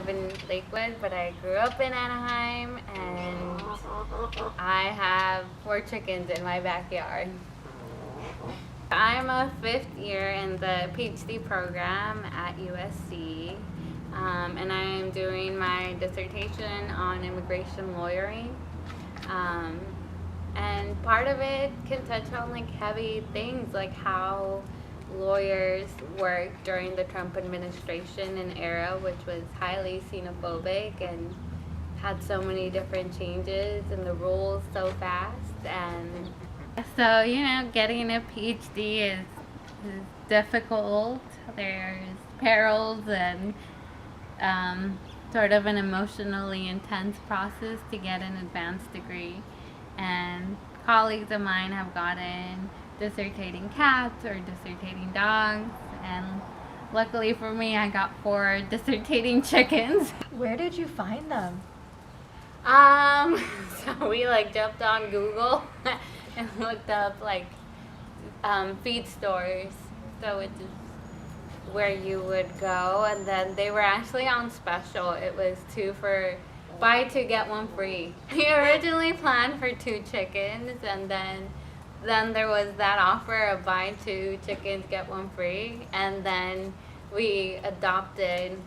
live in Lakewood, but I grew up in Anaheim, and I have 4 chickens in my backyard. I'm a 5th year in the PhD program at USC, and I am doing my dissertation on immigration lawyering. And part of it can touch on like heavy things like how lawyers worked during the Trump administration and era, which was highly xenophobic and had so many different changes and the rules so fast. And so, you know, getting a PhD is difficult. There's perils and sort of an emotionally intense process to get an advanced degree. And colleagues of mine have gotten dissertating cats or dissertating dogs, and luckily for me I got 4 dissertating chickens. Where did you find them? So we like jumped on Google and looked up like feed stores, so it's where you would go, and then they were actually on special. It was buy 2 get 1 free. We originally planned for 2 chickens, and then there was that offer of buy 2 chickens get 1 free, and then we adopted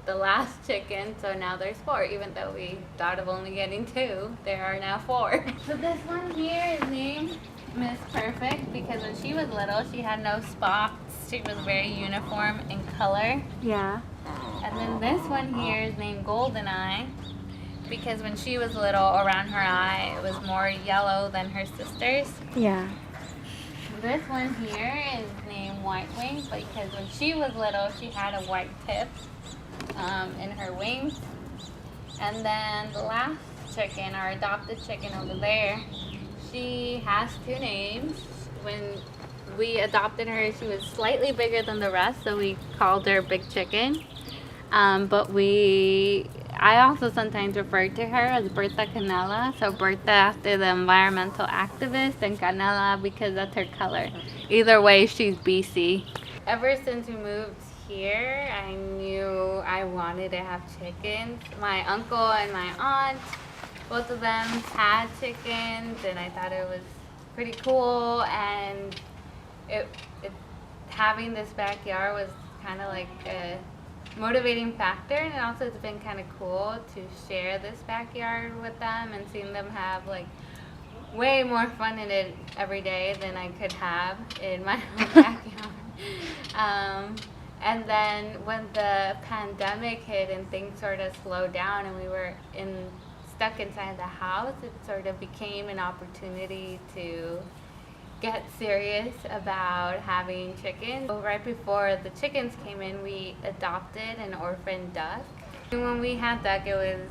the last chicken, so now there's 4. Even though we thought of only getting 2, there are now 4. So this one here is named Miss Perfect because when she was little she had no spots. She was very uniform in color. Yeah. And then this one here is named Golden Eye because when she was little, around her eye it was more yellow than her sisters. Yeah. This one here is named White Wing because when she was little she had a white tip in her wings. And then the last chicken, our adopted chicken over there, she has 2 names. When we adopted her she was slightly bigger than the rest, so we called her Big Chicken. But I also sometimes refer to her as Bertha Canela. So Bertha after the environmental activist, and Canela because that's her color. Either way, she's BC. Ever since we moved here, I knew I wanted to have chickens. My uncle and my aunt, both of them had chickens, and I thought it was pretty cool. And having this backyard was kind of like a motivating factor, and also it's been kind of cool to share this backyard with them and seeing them have like way more fun in it every day than I could have in my own backyard. And then when the pandemic hit and things sort of slowed down and we were stuck inside the house, it sort of became an opportunity to get serious about having chickens. So right before the chickens came in, we adopted an orphan duck. And when we had Duck, it was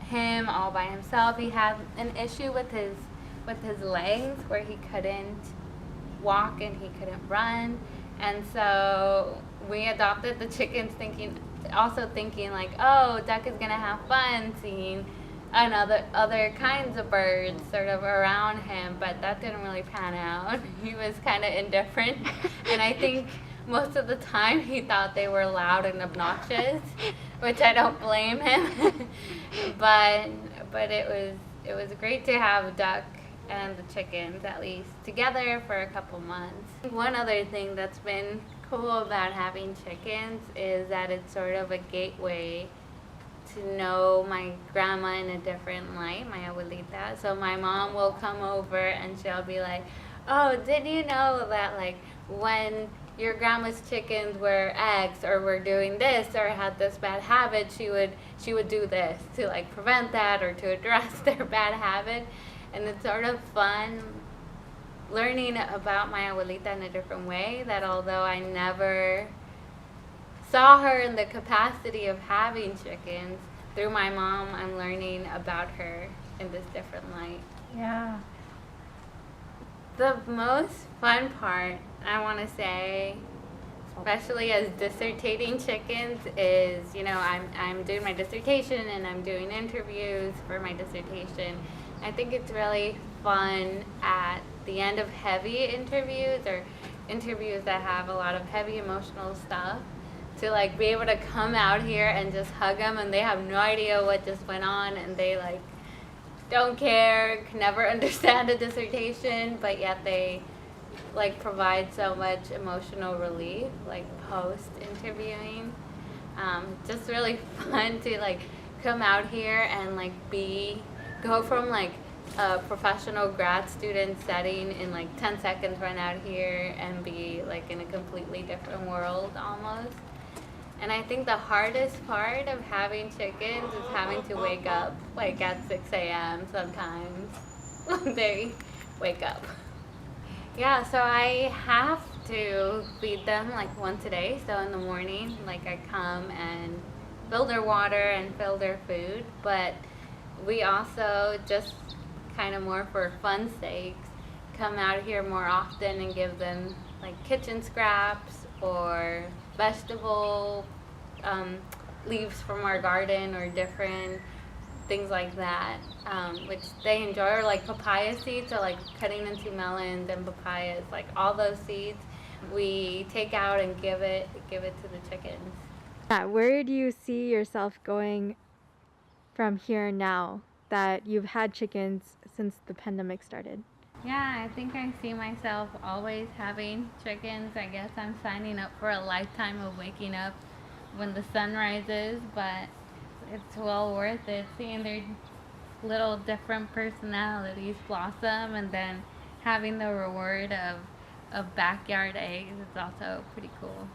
him all by himself. He had an issue with his legs where he couldn't walk and he couldn't run. And so we adopted the chickens thinking like, oh, Duck is gonna have fun seeing other kinds of birds sort of around him, but that didn't really pan out. He was kind of indifferent, and I think most of the time he thought they were loud and obnoxious, which I don't blame him. but it was great to have Duck and the chickens at least together for a couple months. One other thing that's been cool about having chickens is that it's sort of a gateway to know my grandma in a different light, my abuelita. So my mom will come over and she'll be like, oh, did you know that like when your grandma's chickens were eggs or were doing this or had this bad habit, she would do this to like prevent that or to address their bad habit. And it's sort of fun learning about my abuelita in a different way, that although I never saw her in the capacity of having chickens, through my mom I'm learning about her in this different light. Yeah. The most fun part, I want to say, especially as dissertating chickens, is, you know, I'm doing my dissertation and I'm doing interviews for my dissertation. I think it's really fun at the end of heavy interviews or interviews that have a lot of heavy emotional stuff to like be able to come out here and just hug them, and they have no idea what just went on, and they like don't care, can never understand a dissertation, but yet they like provide so much emotional relief like post interviewing. Just really fun to like come out here and like go from like a professional grad student setting in like 10 seconds, run out here and be like in a completely different world almost. And I think the hardest part of having chickens is having to wake up like at 6 a.m. sometimes when they wake up. Yeah, so I have to feed them like once a day. So in the morning, like I come and fill their water and fill their food. But we also, just kind of more for fun's sakes, come out here more often and give them like kitchen scraps or vegetable leaves from our garden or different things like that, which they enjoy, or like papaya seeds, so like cutting into melons and papayas, like all those seeds we take out and give it to the chickens. Yeah, where do you see yourself going from here now that you've had chickens since the pandemic started? Yeah, I think I see myself always having chickens. I guess I'm signing up for a lifetime of waking up when the sun rises, but it's well worth it seeing their little different personalities blossom, and then having the reward of backyard eggs is also pretty cool.